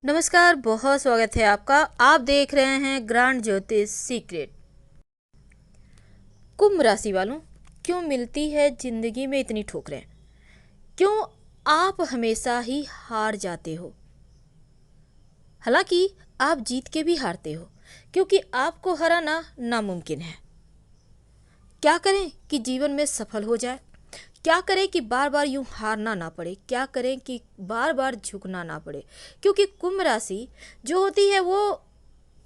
नमस्कार, बहुत स्वागत है आपका। आप देख रहे हैं ग्रांड ज्योतिष सीक्रेट। कुंभ राशि वालों, क्यों मिलती है जिंदगी में इतनी ठोकरें? क्यों आप हमेशा ही हार जाते हो? हालांकि आप जीत के भी हारते हो, क्योंकि आपको हराना नामुमकिन है। क्या करें कि जीवन में सफल हो जाए? क्या करें कि बार बार यूं हारना ना पड़े? क्या करें कि बार बार झुकना ना पड़े? क्योंकि कुंभ राशि जो होती है वो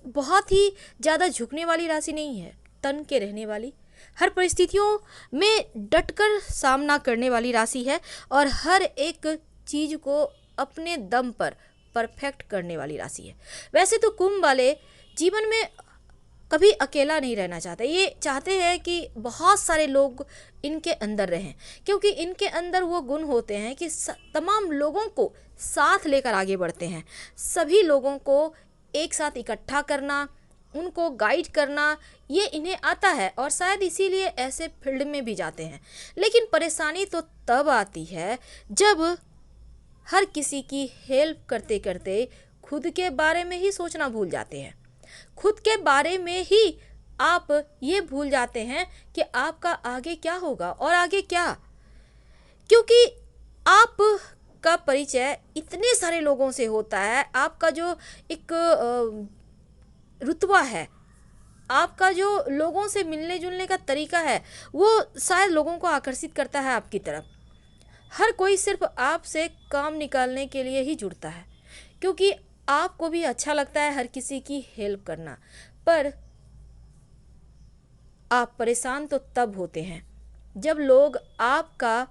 बहुत ही ज़्यादा झुकने वाली राशि नहीं है, तन के रहने वाली, हर परिस्थितियों में डटकर सामना करने वाली राशि है और हर एक चीज़ को अपने दम पर परफेक्ट करने वाली राशि है। वैसे तो कुंभ वाले जीवन में कभी अकेला नहीं रहना चाहते, ये चाहते हैं कि बहुत सारे लोग इनके अंदर रहें, क्योंकि इनके अंदर वो गुण होते हैं कि तमाम लोगों को साथ लेकर आगे बढ़ते हैं। सभी लोगों को एक साथ इकट्ठा करना, उनको गाइड करना, ये इन्हें आता है और शायद इसीलिए ऐसे फील्ड में भी जाते हैं। लेकिन परेशानी तो तब आती है जब हर किसी की हेल्प करते करते खुद के बारे में ही सोचना भूल जाते हैं। खुद के बारे में ही आप ये भूल जाते हैं कि आपका आगे क्या होगा और आगे क्या, क्योंकि आप का परिचय इतने सारे लोगों से होता है। आपका जो एक रुतबा है, आपका जो लोगों से मिलने जुलने का तरीका है, वो शायद लोगों को आकर्षित करता है आपकी तरफ। हर कोई सिर्फ आपसे काम निकालने के लिए ही जुड़ता है, क्योंकि आपको भी अच्छा लगता है हर किसी की हेल्प करना। पर आप परेशान तो तब होते हैं जब लोग आपका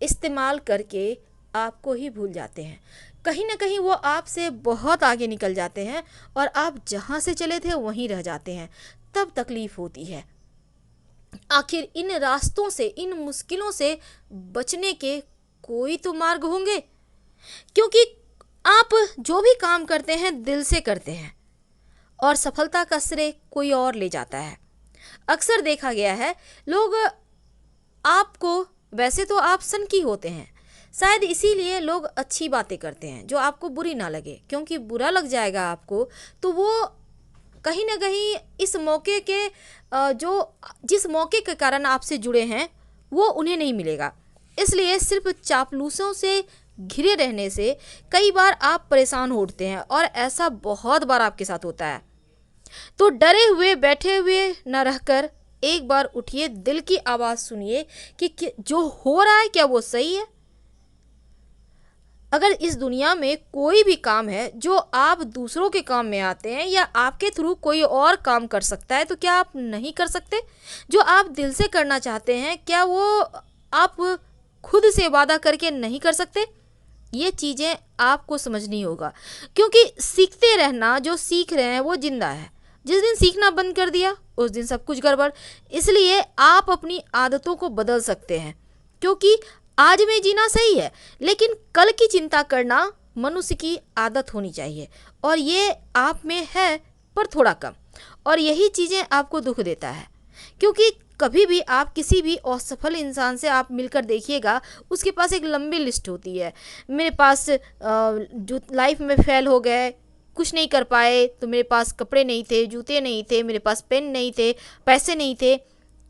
इस्तेमाल करके आपको ही भूल जाते हैं। कहीं ना कहीं वो आपसे बहुत आगे निकल जाते हैं और आप जहाँ से चले थे वहीं रह जाते हैं। तब तकलीफ होती है। आखिर इन रास्तों से, इन मुश्किलों से बचने के कोई तो मार्ग होंगे, क्योंकि आप जो भी काम करते हैं दिल से करते हैं और सफलता का श्रेय कोई और ले जाता है। अक्सर देखा गया है लोग आपको, वैसे तो आप सनकी होते हैं, शायद इसीलिए लोग अच्छी बातें करते हैं जो आपको बुरी ना लगे, क्योंकि बुरा लग जाएगा आपको तो वो कहीं ना कहीं इस मौके के जिस मौके के कारण आपसे जुड़े हैं वो उन्हें नहीं मिलेगा। इसलिए सिर्फ चापलूसों से घिरे रहने से कई बार आप परेशान होते हैं और ऐसा बहुत बार आपके साथ होता है। तो डरे हुए बैठे हुए न रहकर एक बार उठिए, दिल की आवाज़ सुनिए कि जो हो रहा है क्या वो सही है। अगर इस दुनिया में कोई भी काम है जो आप दूसरों के काम में आते हैं या आपके थ्रू कोई और काम कर सकता है, तो क्या आप नहीं कर सकते? जो आप दिल से करना चाहते हैं, क्या वो आप खुद से वादा करके नहीं कर सकते? ये चीज़ें आपको समझनी होगा, क्योंकि सीखते रहना, जो सीख रहे हैं वो जिंदा है। जिस दिन सीखना बंद कर दिया उस दिन सब कुछ गड़बड़। इसलिए आप अपनी आदतों को बदल सकते हैं, क्योंकि आज में जीना सही है, लेकिन कल की चिंता करना मनुष्य की आदत होनी चाहिए और ये आप में है पर थोड़ा कम। और यही चीज़ें आपको दुख देता है, क्योंकि कभी भी आप किसी भी असफल इंसान से आप मिलकर देखिएगा, उसके पास एक लंबी लिस्ट होती है। मेरे पास जो लाइफ में फेल हो गए, कुछ नहीं कर पाए, तो मेरे पास कपड़े नहीं थे, जूते नहीं थे, मेरे पास पेन नहीं थे, पैसे नहीं थे।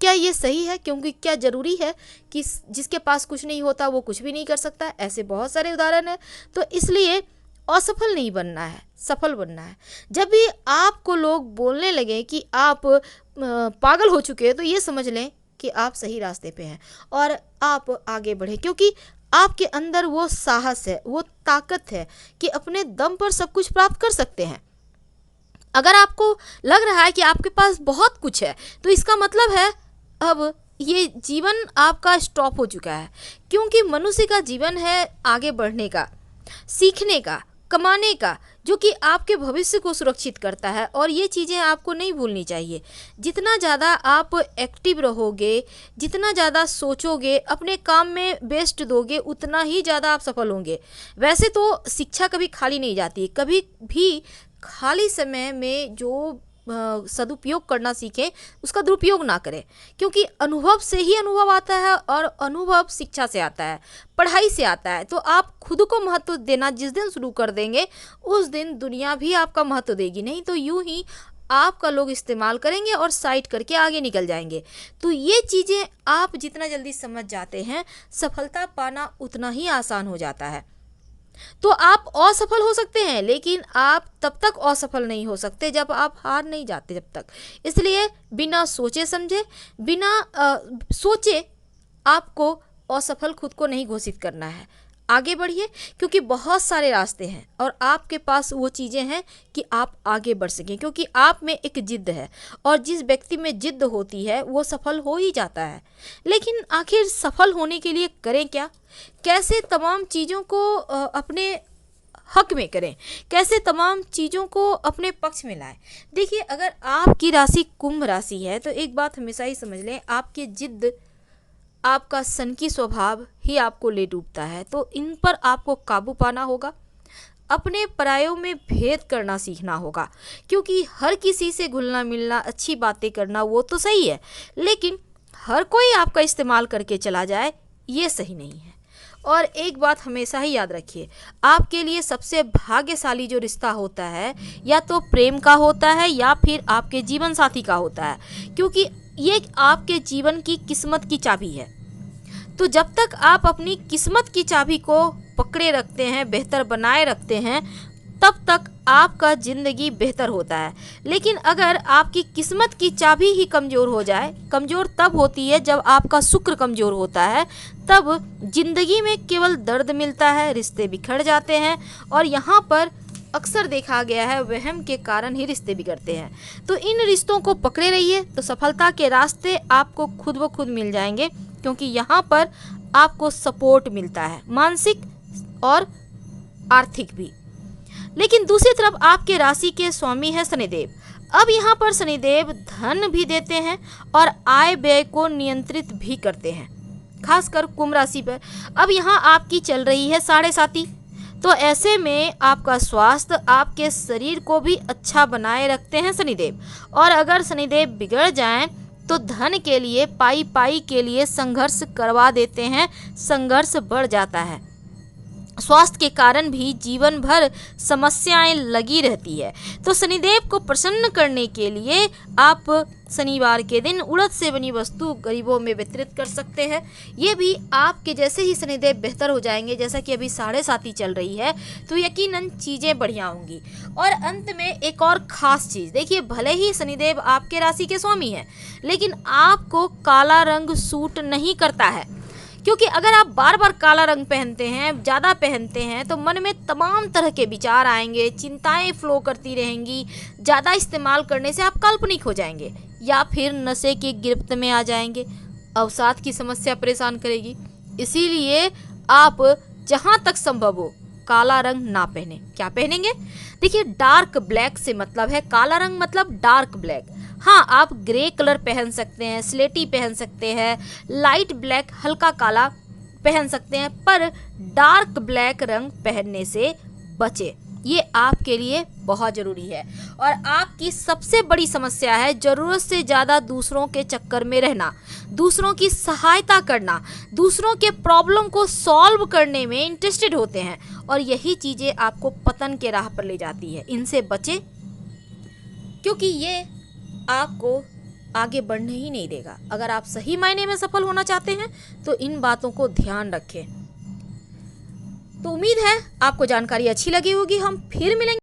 क्या ये सही है? क्योंकि क्या ज़रूरी है कि जिसके पास कुछ नहीं होता वो कुछ भी नहीं कर सकता? ऐसे बहुत सारे उदाहरण हैं। तो इसलिए असफल नहीं बनना है, सफल बनना है। जब भी आपको लोग बोलने लगे कि आप पागल हो चुके हैं, तो ये समझ लें कि आप सही रास्ते पे हैं और आप आगे बढ़ें, क्योंकि आपके अंदर वो साहस है, वो ताकत है कि अपने दम पर सब कुछ प्राप्त कर सकते हैं। अगर आपको लग रहा है कि आपके पास बहुत कुछ है, तो इसका मतलब है अब ये जीवन आपका स्टॉप हो चुका है, क्योंकि मनुष्य का जीवन है आगे बढ़ने का, सीखने का, कमाने का, जो कि आपके भविष्य को सुरक्षित करता है। और ये चीज़ें आपको नहीं भूलनी चाहिए। जितना ज़्यादा आप एक्टिव रहोगे, जितना ज़्यादा सोचोगे, अपने काम में बेस्ट दोगे, उतना ही ज़्यादा आप सफल होंगे। वैसे तो शिक्षा कभी खाली नहीं जाती, कभी भी खाली समय में जो सदुपयोग करना सीखें, उसका दुरुपयोग ना करें। क्योंकि अनुभव से ही अनुभव आता है और अनुभव शिक्षा से आता है, पढ़ाई से आता है। तो आप खुद को महत्व देना जिस दिन शुरू कर देंगे उस दिन दुनिया भी आपका महत्व देगी। नहीं तो यूं ही आपका लोग इस्तेमाल करेंगे और साइड करके आगे निकल जाएंगे। तो ये चीज़ें आप जितना जल्दी समझ जाते हैं, सफलता पाना उतना ही आसान हो जाता है। तो आप असफल हो सकते हैं, लेकिन आप तब तक असफल नहीं हो सकते जब आप हार नहीं जाते जब तक। इसलिए बिना सोचे समझे, बिना सोचे आपको असफल खुद को नहीं घोषित करना है। आगे बढ़िए, क्योंकि बहुत सारे रास्ते हैं और आपके पास वो चीज़ें हैं कि आप आगे बढ़ सकें। क्योंकि आप में एक जिद्द है और जिस व्यक्ति में जिद्द होती है वो सफल हो ही जाता है। लेकिन आखिर सफल होने के लिए करें क्या? कैसे तमाम चीज़ों को अपने हक में करें, कैसे तमाम चीज़ों को अपने पक्ष में लाएं? देखिए, अगर आपकी राशि कुंभ राशि है तो एक बात हमेशा ही समझ लें, आपकी जिद्द, आपका सनकी स्वभाव ही आपको ले डूबता है। तो इन पर आपको काबू पाना होगा, अपने परायों में भेद करना सीखना होगा। क्योंकि हर किसी से घुलना मिलना, अच्छी बातें करना वो तो सही है, लेकिन हर कोई आपका इस्तेमाल करके चला जाए ये सही नहीं है। और एक बात हमेशा ही याद रखिए, आपके लिए सबसे भाग्यशाली जो रिश्ता होता है या तो प्रेम का होता है या फिर आपके जीवन साथी का होता है। क्योंकि ये आपके जीवन की किस्मत की चाबी है। तो जब तक आप अपनी किस्मत की चाबी को पकड़े रखते हैं, बेहतर बनाए रखते हैं, तब तक आपका ज़िंदगी बेहतर होता है। लेकिन अगर आपकी किस्मत की चाबी ही कमज़ोर हो जाए, कमज़ोर तब होती है जब आपका शुक्र कमज़ोर होता है, तब ज़िंदगी में केवल दर्द मिलता है, रिश्ते बिखर जाते हैं। और यहाँ पर अक्सर देखा गया है वहम के कारण ही रिश्ते बिगड़ते हैं। तो इन रिश्तों को पकड़े रहिए तो सफलता के रास्ते आपको खुद ब खुद मिल जाएंगे। क्योंकि यहाँ पर आपको सपोर्ट मिलता है, मानसिक और आर्थिक भी। लेकिन दूसरी तरफ आपके राशि के स्वामी है शनिदेव। अब यहाँ पर शनिदेव धन भी देते हैं और आय व्यय को नियंत्रित भी करते हैं, खासकर कुंभ राशि पर। अब यहाँ आपकी चल रही है 7.5, तो ऐसे में आपका स्वास्थ्य, आपके शरीर को भी अच्छा बनाए रखते हैं शनिदेव। और अगर शनिदेव बिगड़ जाएं तो धन के लिए, पाई पाई के लिए संघर्ष करवा देते हैं, संघर्ष बढ़ जाता है। स्वास्थ्य के कारण भी जीवन भर समस्याएं लगी रहती है। तो शनिदेव को प्रसन्न करने के लिए आप शनिवार के दिन उड़द से बनी वस्तु गरीबों में वितरित कर सकते हैं। ये भी आपके जैसे ही शनिदेव बेहतर हो जाएंगे, जैसा कि अभी 7.5 चल रही है, तो यकीनन चीज़ें बढ़िया होंगी। और अंत में एक और ख़ास चीज़ देखिए, भले ही शनिदेव आपके राशि के स्वामी हैं, लेकिन आपको काला रंग सूट नहीं करता है। क्योंकि अगर आप बार बार काला रंग पहनते हैं, ज़्यादा पहनते हैं, तो मन में तमाम तरह के विचार आएंगे, चिंताएं फ्लो करती रहेंगी। ज़्यादा इस्तेमाल करने से आप काल्पनिक हो जाएंगे या फिर नशे की गिरफ्त में आ जाएंगे। अवसाद की समस्या परेशान करेगी। इसीलिए आप जहाँ तक संभव हो काला रंग ना पहने। क्या पहनेंगे? देखिए, डार्क ब्लैक से मतलब है, काला रंग मतलब डार्क ब्लैक। हाँ, आप ग्रे कलर पहन सकते हैं, स्लेटी पहन सकते हैं, लाइट ब्लैक हल्का काला पहन सकते हैं, पर डार्क ब्लैक रंग पहनने से बचें। ये आपके लिए बहुत ज़रूरी है। और आपकी सबसे बड़ी समस्या है ज़रूरत से ज़्यादा दूसरों के चक्कर में रहना, दूसरों की सहायता करना, दूसरों के प्रॉब्लम को सॉल्व करने में इंटरेस्टेड होते हैं। और यही चीज़ें आपको पतन के राह पर ले जाती है। इनसे बचें, क्योंकि ये आपको आगे बढ़ने ही नहीं देगा। अगर आप सही मायने में सफल होना चाहते हैं तो इन बातों को ध्यान रखें। तो उम्मीद है आपको जानकारी अच्छी लगी होगी। हम फिर मिलेंगे।